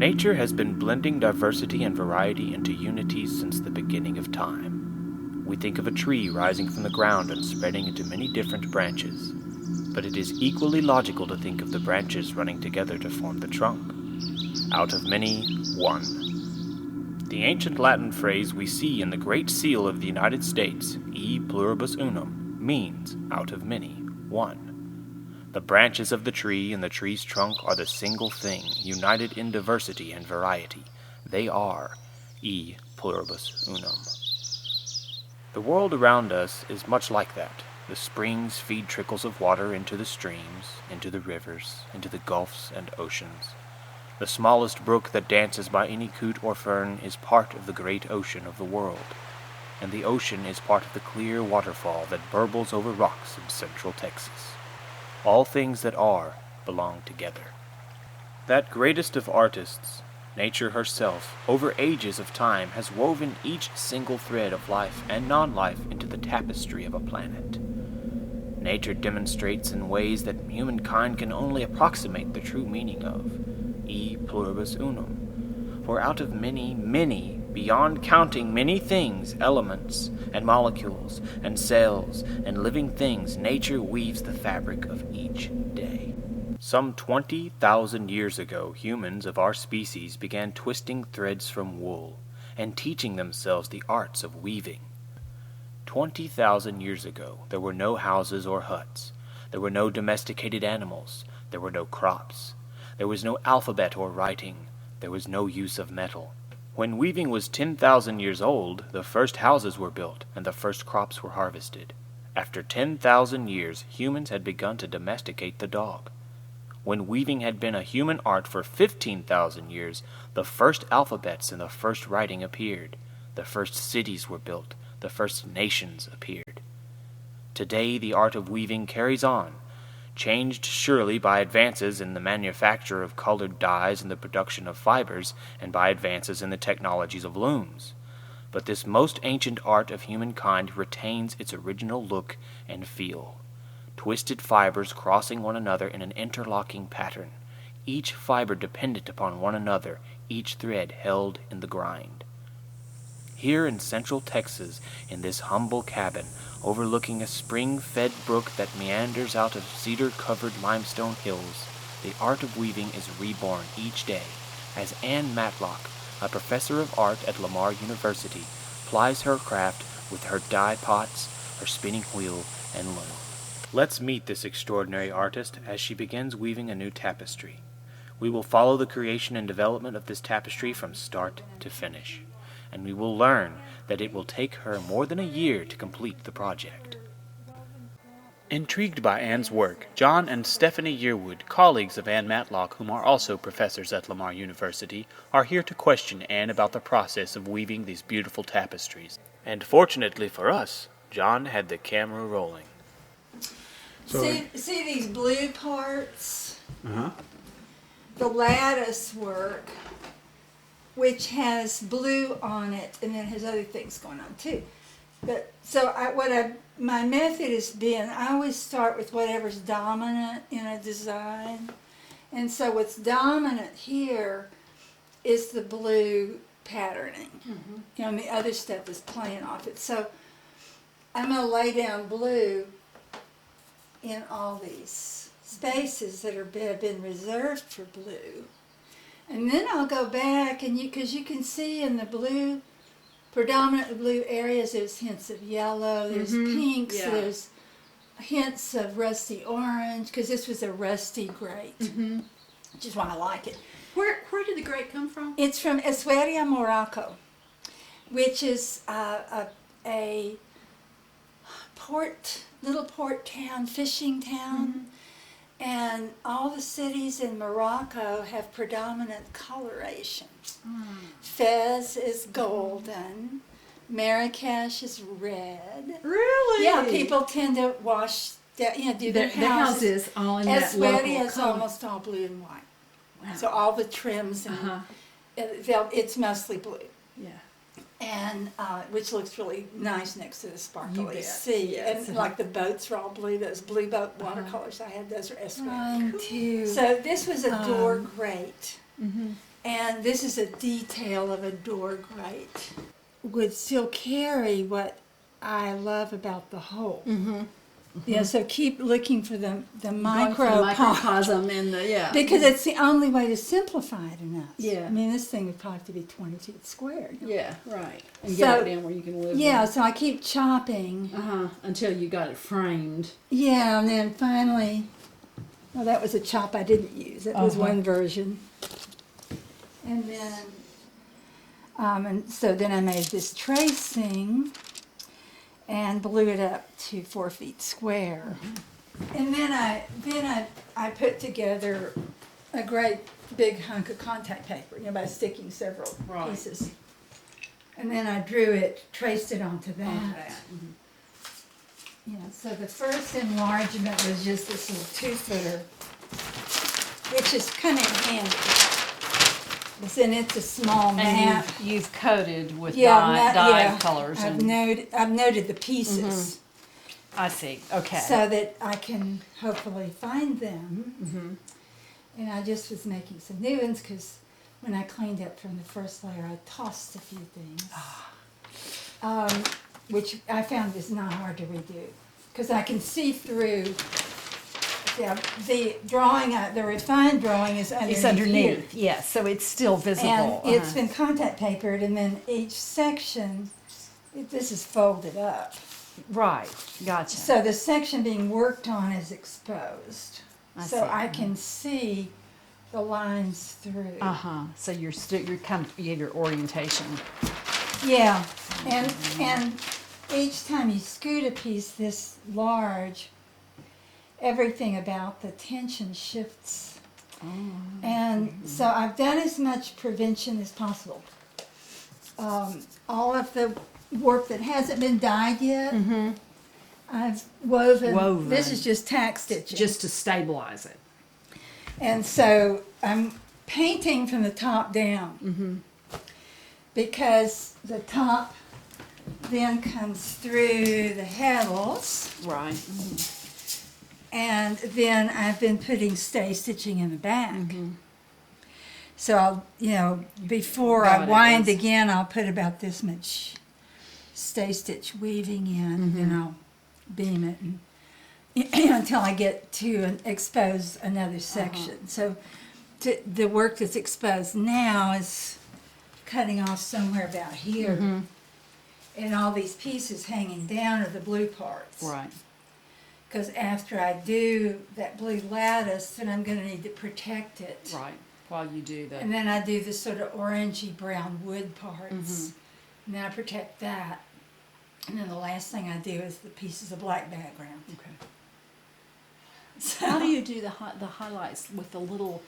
Nature has been blending diversity and variety into unity since the beginning of time. We think of a tree rising from the ground and spreading into many different branches, but it is equally logical to think of the branches running together to form the trunk. Out of many, one. The ancient Latin phrase we see in the Great Seal of the United States, e pluribus unum, means, out of many, one. The branches of the tree and the tree's trunk are the single thing, united in diversity and variety. They are e pluribus unum. The world around us is much like that. The springs feed trickles of water into the streams, into the rivers, into the gulfs and oceans. The smallest brook that dances by any coot or fern is part of the great ocean of the world, and the ocean is part of the clear waterfall that burbles over rocks in central Texas. All things that are belong together. That greatest of artists, nature herself, over ages of time, has woven each single thread of life and non-life into the tapestry of a planet. Nature demonstrates in ways that humankind can only approximate the true meaning of, e pluribus unum. For out of many, many, beyond counting many things, elements, and molecules, and cells, and living things, nature weaves the fabric of each day. Some 20,000 years ago, humans of our species began twisting threads from wool, and teaching themselves the arts of weaving. 20,000 years ago, there were no houses or huts. There were no domesticated animals. There were no crops. There was no alphabet or writing. There was no use of metal. When weaving was 10,000 years old, the first houses were built and the first crops were harvested. After 10,000 years, humans had begun to domesticate the dog. When weaving had been a human art for 15,000 years, the first alphabets and the first writing appeared. The first cities were built. The first nations appeared. Today, the art of weaving carries on, changed surely by advances in the manufacture of colored dyes and the production of fibers, and by advances in the technologies of looms. But this most ancient art of humankind retains its original look and feel. Twisted fibers crossing one another in an interlocking pattern, each fiber dependent upon one another, each thread held in the grind. Here in central Texas, in this humble cabin, overlooking a spring-fed brook that meanders out of cedar-covered limestone hills, the art of weaving is reborn each day, as Ann Matlock, a professor of art at Lamar University, plies her craft with her dye pots, her spinning wheel, and loom. Let's meet this extraordinary artist as she begins weaving a new tapestry. We will follow the creation and development of this tapestry from start to finish, and we will learn that it will take her more than a year to complete the project. Intrigued by Ann's work, John and Stephenie Yearwood, colleagues of Ann Matlock, whom are also professors at Lamar University, are here to question Ann about the process of weaving these beautiful tapestries. And fortunately for us, John had the camera rolling. So see these blue parts? Uh-huh. The lattice work, which has blue on it, and then has other things going on too. But so my method has been, I always start with whatever's dominant in a design, and so what's dominant here is the blue patterning. Mm-hmm. You know, and the other stuff is playing off it. So I'm gonna lay down blue in all these spaces that have been reserved for blue. And then I'll go back, and because you can see in the blue, predominantly blue areas, there's hints of yellow, there's pinks, there's hints of rusty orange, because this was a rusty grate, which is why I like it. Where did the grate come from? It's from Essaouira, Morocco, which is a little port town, fishing town. Mm-hmm. And all the cities in Morocco have predominant coloration. Fez is golden. Marrakesh is red. Really? Yeah, people tend to do their houses all in that local color. It's almost all blue and white. Wow. So all the trims, and it's mostly blue. Yeah. And which looks really nice next to the sparkly sea. Yes. And like the boats are all blue, those blue boat watercolors I had, those are Essaouira. Mine too. So this was a door grate. and this is a detail of a door grate, would still carry what I love about the whole. Yeah, so keep looking for the micropod. microcosm and the, yeah. Because it's the only way to simplify it enough. Yeah. I mean, this thing would probably have to be 20 feet square. Yeah, right. And So- get it down where you can live. Yeah, so I keep chopping. Until you got it framed. Yeah, and then finally, well, that was a chop I didn't use. That was one version. And then, and so then I made this tracing and blew it up to 4 feet square. And then I put together a great big hunk of contact paper, by sticking several pieces. And then I drew it, traced it onto that. So the first enlargement was just this little 2-footer, which is kind of handy. And it's a small map. And you've coated with dye colors. I've noted the pieces I see. Okay. so that I can hopefully find them. And I just was making some new ones because when I cleaned up from the first layer, I tossed a few things, which I found is not hard to redo because I can see through. Yeah, the drawing, the refined drawing is underneath. It's underneath. Yes, so it's still visible. And it's been contact papered, and then each section, this is folded up. Right. Gotcha. So the section being worked on is exposed. I So see. I can see the lines through. So you're kind of, you have your orientation. Yeah, and each time you scoot a piece this large, everything about the tension shifts. And so I've done as much prevention as possible. All of the warp that hasn't been dyed yet, I've woven. This is just tack stitching. Just to stabilize it. And so I'm painting from the top down because the top then comes through the handles. Right. And then I've been putting stay stitching in the back. So I'll, before I wind again, I'll put about this much stay stitch weaving in, and then I'll beam it until I get to expose another section. So the work that's exposed now is cutting off somewhere about here. And all these pieces hanging down are the blue parts. Right. Because after I do that blue lattice, then I'm going to need to protect it. Right. While you do that. And then I do the sort of orangey brown wood parts. And then I protect that. And then the last thing I do is the pieces of black background. Okay. So, How do you do the highlights with the little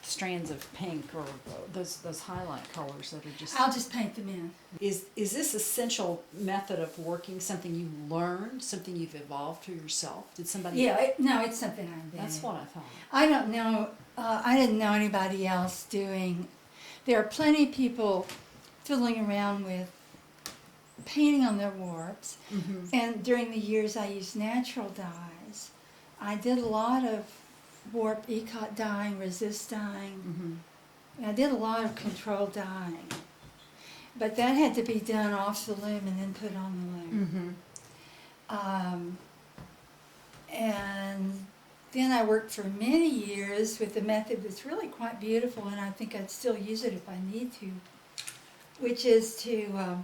strands of pink or those highlight colors that are just? I'll just paint them in. Is this essential method of working something you learned, something you've evolved to yourself? Did somebody? Yeah, no, it's something I invented. That's what I thought. I don't know. I didn't know anybody else doing. There are plenty of people fiddling around with painting on their warps. And during the years I used natural dyes, I did a lot of warp ECOT dyeing, resist dyeing. And I did a lot of controlled dyeing. But that had to be done off the loom and then put on the loom. And then I worked for many years with a method that's really quite beautiful, and I think I'd still use it if I need to, which is to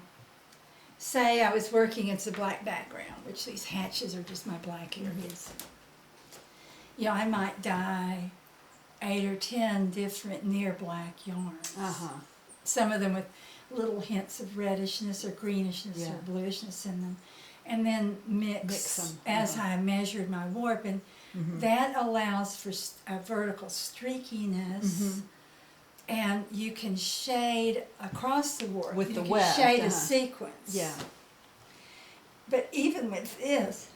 say I was working against a black background, which these hatches are just my black areas. I might dye 8 or 10 different near black yarns. Some of them with little hints of reddishness or greenishness or bluishness in them, and then mix them as I measured my warp, and that allows for a vertical streakiness, and you can shade across the warp With the you web, can shade a sequence. Yeah. But even with this,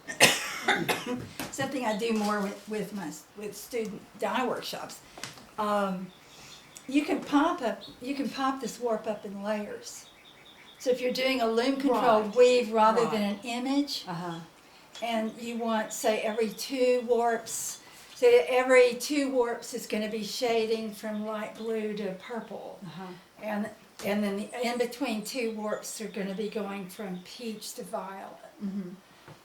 something I do more with student dye workshops, you can pop this warp up in layers. So if you're doing a loom controlled weave rather than an image, and you want, say, every 2 warps So that every 2 warps is going to be shading from light blue to purple. Uh-huh. And then the in between 2 warps are going to be going from peach to violet. Mm-hmm.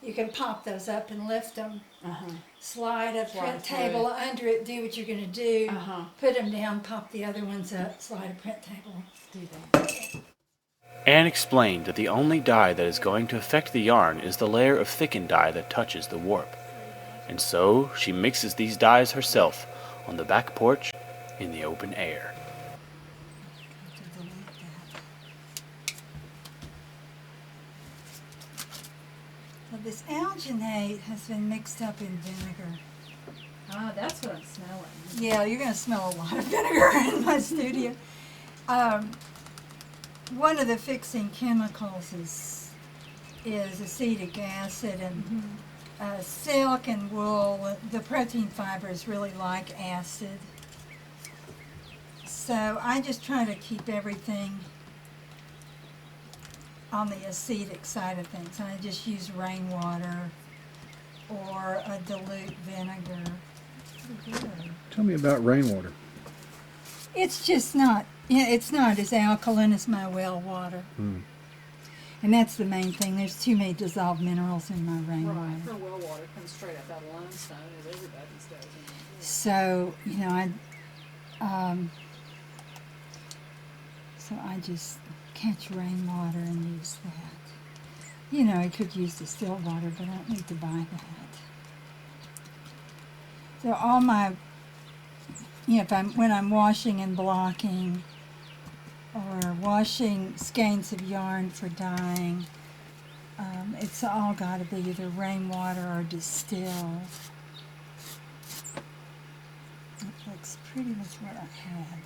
You can pop those up and lift them, Uh-huh. slide a Slide print through. table under it, do what you're going to do, Uh-huh. put them down, pop the other ones up, slide a print table. Do that. Anne explained that the only dye that is going to affect the yarn is the layer of thickened dye that touches the warp. And so she mixes these dyes herself on the back porch in the open air. Well, this alginate has been mixed up in vinegar. Ah, that's what I'm smelling. Yeah, you're going to smell a lot of vinegar in my studio. One of the fixing chemicals is acetic acid, and silk and wool, the protein fibers really like acid. So I just try to keep everything on the acetic side of things. I just use rainwater or a dilute vinegar. Tell me about rainwater. It's just not, it's not as alkaline as my well water. And that's the main thing. There's too many dissolved minerals in my rainwater. Right. Her well water comes straight up out of limestone, as everybody's does. So, so I just catch rainwater and use that. I could use distilled water, but I don't need to buy that. So all my, when I'm washing and blocking, or washing skeins of yarn for dyeing, it's all got to be either rainwater or distilled. That looks pretty much what I had.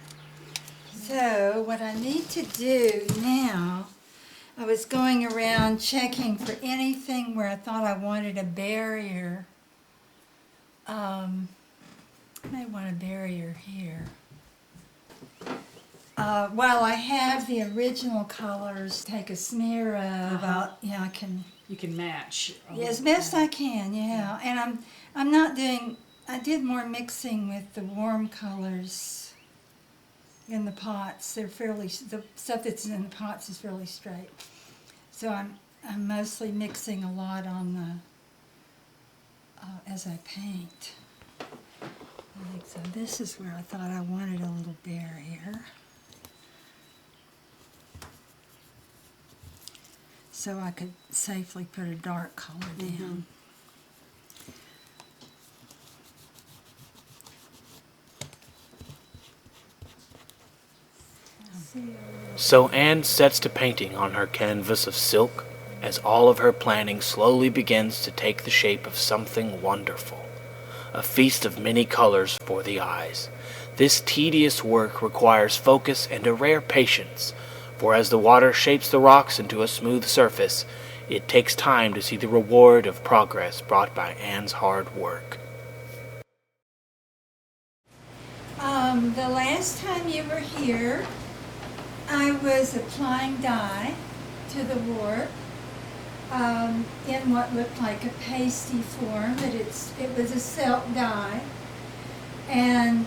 So what I need to do now, I was going around checking for anything where I thought I wanted a barrier. I may want a barrier here. While I have the original colors, take a smear of, I can, You can match. as best I can, yeah. And I'm not doing, I did more mixing with the warm colors in the pots. They're fairly, the stuff that's in the pots is fairly straight. So I'm mostly mixing a lot on the, as I paint. I think so. This is where I thought I wanted a little barrier. So I could safely put a dark color down. So Anne sets to painting on her canvas of silk as all of her planning slowly begins to take the shape of something wonderful. A feast of many colors for the eyes. This tedious work requires focus and a rare patience, for as the water shapes the rocks into a smooth surface, it takes time to see the reward of progress brought by Anne's hard work. The last time you were here, I was applying dye to the warp in what looked like a pasty form, but it was a silk dye, and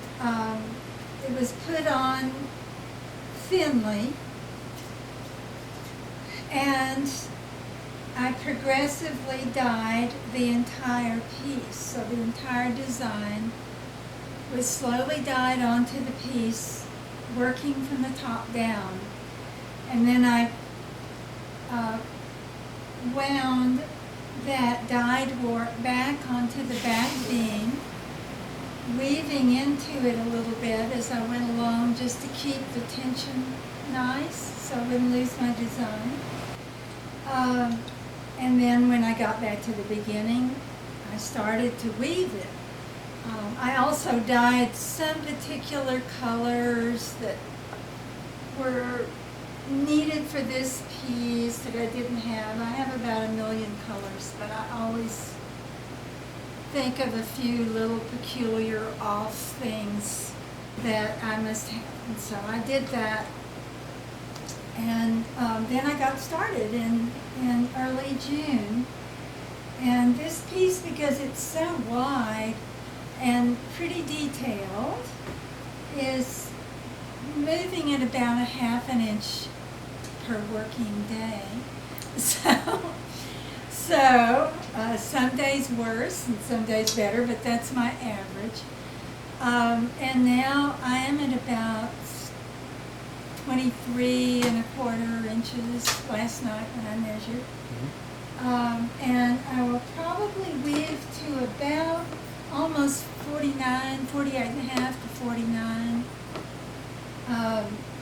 it was put on thinly, and I progressively dyed the entire piece, so the entire design was slowly dyed onto the piece, working from the top down. And then I wound that dyed warp back onto the back beam, weaving into it a little bit as I went along just to keep the tension nice so I wouldn't lose my design. And then when I got back to the beginning, I started to weave it. I also dyed some particular colors that were needed for this piece that I didn't have. I have about 1 million colors, but I always think of a few little peculiar off things that I must have. And so I did that. And then I got started in early June. And this piece, because it's so wide, and pretty detailed, is moving at about a half an inch per working day. So some days worse and some days better, but that's my average. And now I am at about 23 1/4 inches last night when I measured. And I will probably weave to about almost 49, 48.5 to 49.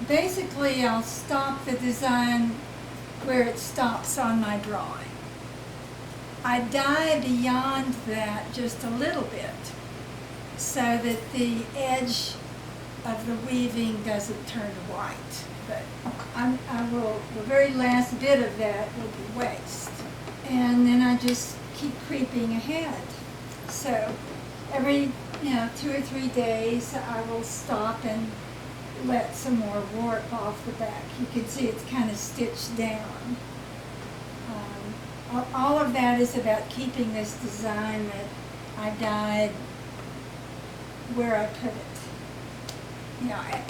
Basically, I'll stop the design where it stops on my drawing. I dye beyond that just a little bit so that the edge of the weaving doesn't turn to white. But the very last bit of that will be waste. And then I just keep creeping ahead. So every 2 or 3 days I will stop and let some more warp off the back. You can see it's kind of stitched down. All of that is about keeping this design that I dyed where I put it.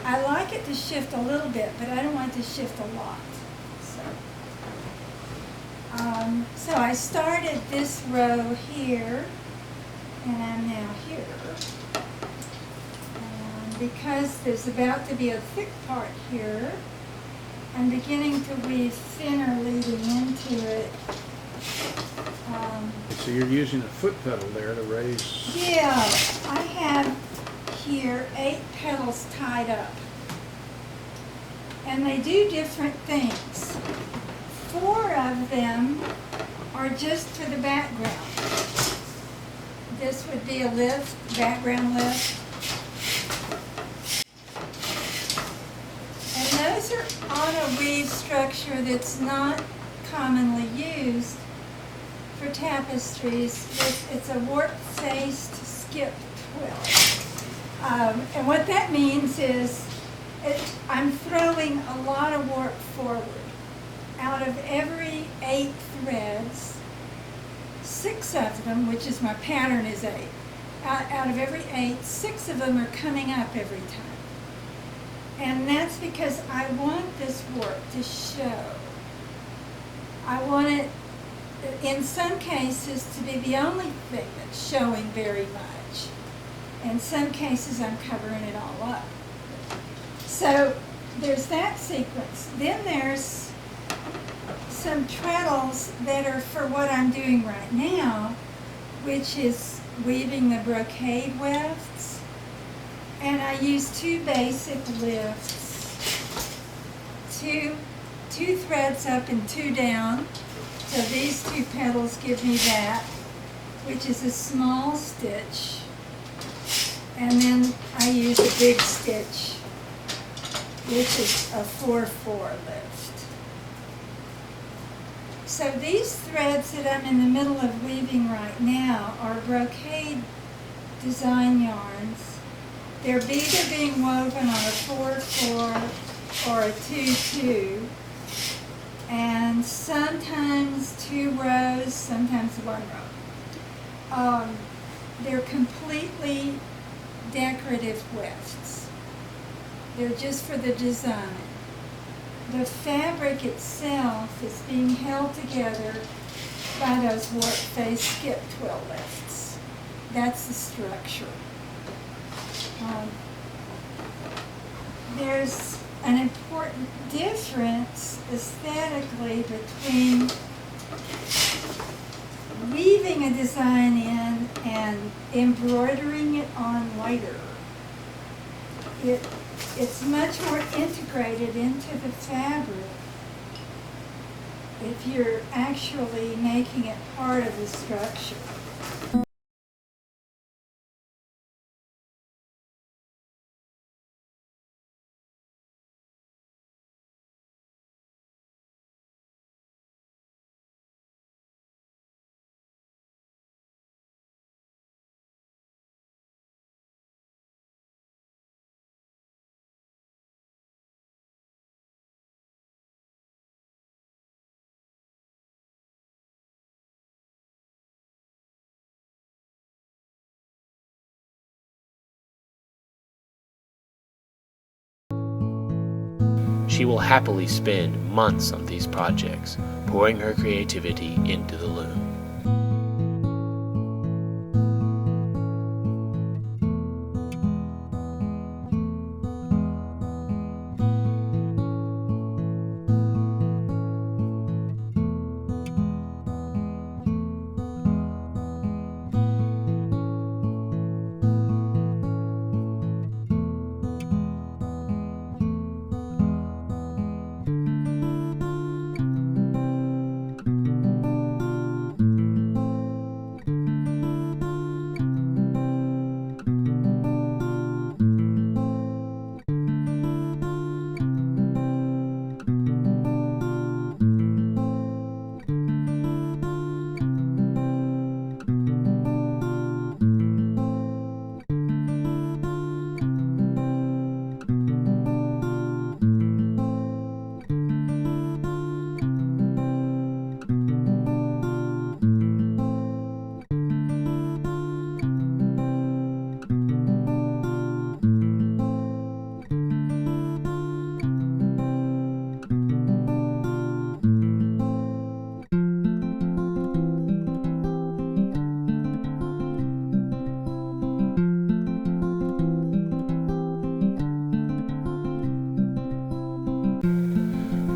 I like it to shift a little bit, but I don't want it to shift a lot. So I started this row here, and I'm now here. Because there's about to be a thick part here, I'm beginning to weave thinner leading into it. So you're using a foot pedal there to raise. Yeah, I have here 8 petals tied up. And they do different things. 4 of them are just for the background. This would be a lift, background lift. And those are on a weave structure that's not commonly used for tapestries. It's a warp-faced skip twill. And what that means is I'm throwing a lot of warp forward. Out of every 8 threads, 6 of them, which is my pattern is 8, out of every 8, 6 of them are coming up every time. And that's because I want this warp to show. I want it, in some cases, to be the only thing that's showing very much. In some cases, I'm covering it all up. So there's that sequence. Then there's some treadles that are for what I'm doing right now, which is weaving the brocade wefts. And I use 2 basic lifts, two threads up and 2 down. So these 2 petals give me that, which is a small stitch. And then I use a big stitch, which is a 4/4 lift. So these threads that I'm in the middle of weaving right now are brocade design yarns. They're either being woven on a 4/4 or a 2/2, and sometimes 2 rows, sometimes 1 row. They're completely decorative wefts. They're just for the design. The fabric itself is being held together by those warp-faced skip twill lifts. That's the structure. There's an important difference aesthetically between weaving a design in and embroidering it on later. It's much more integrated into the fabric if you're actually making it part of the structure. she will happily spend months on these projects, pouring her creativity into the loom.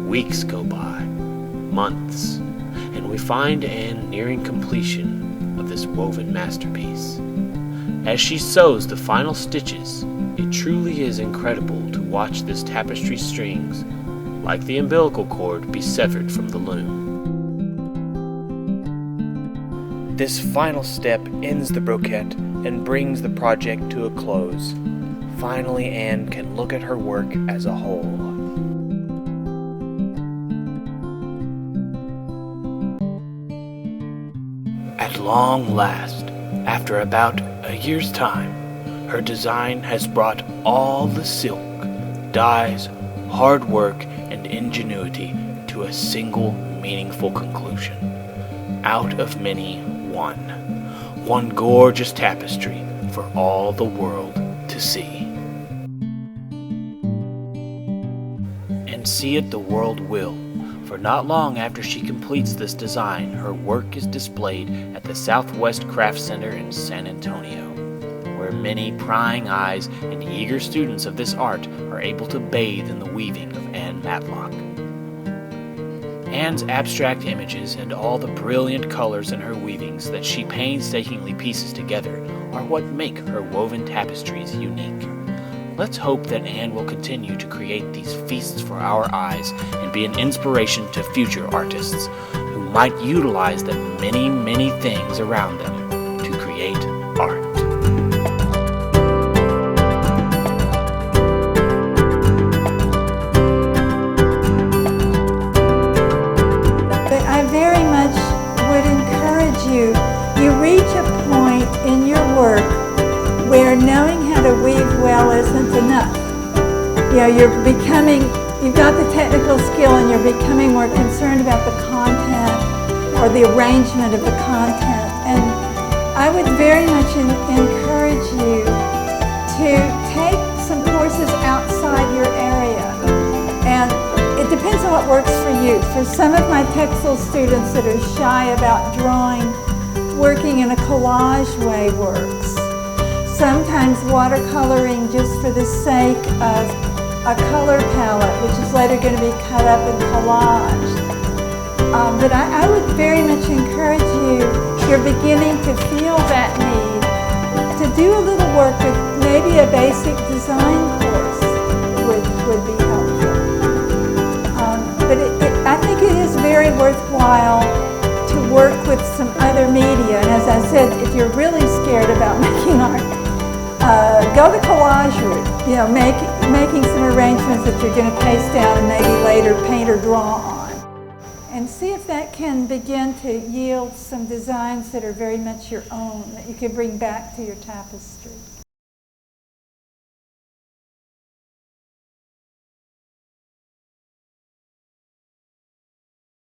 Weeks go by, months, and we find Anne nearing completion of this woven masterpiece. As she sews the final stitches, it truly is incredible to watch this tapestry strings, like the umbilical cord, be severed from the loom. This final step ends the brocade and brings the project to a close. Finally, Anne can look at her work as a whole. At long last, after about a year's time, her design has brought all the silk, dyes, hard work, and ingenuity to a single meaningful conclusion. Out of many, one gorgeous tapestry for all the world to see. And see it the world will. For not long after she completes this design, her work is displayed at the Southwest Craft Center in San Antonio, where many prying eyes and eager students of this art are able to bathe in the weaving of Ann Matlock. Anne's abstract images and all the brilliant colors in her weavings that she painstakingly pieces together are what make her woven tapestries unique. Let's hope that Anne will continue to create these feasts for our eyes and be an inspiration to future artists who might utilize the many, many things around them to create art. But I very much would encourage you, you reach a point in your work where knowing how to weave well isn't enough. You know, you've got the technical skill and you're becoming more concerned about the content or the arrangement of the content. And I would very much encourage you to take some courses outside your area. And it depends on what works for you. For some of my textile students that are shy about drawing, working in a collage way works. Sometimes watercoloring just for the sake of a color palette, which is later going to be cut up and collaged. But I would very much encourage you, if you're beginning to feel that need, to do a little work with maybe a basic design course would be helpful. But I think it is very worthwhile to work with some other media. And as I said, if you're really scared about making art, go the collage route, you know, making some arrangements that you're going to paste down and maybe later paint or draw on. And see if that can begin to yield some designs that are very much your own, that you can bring back to your tapestry.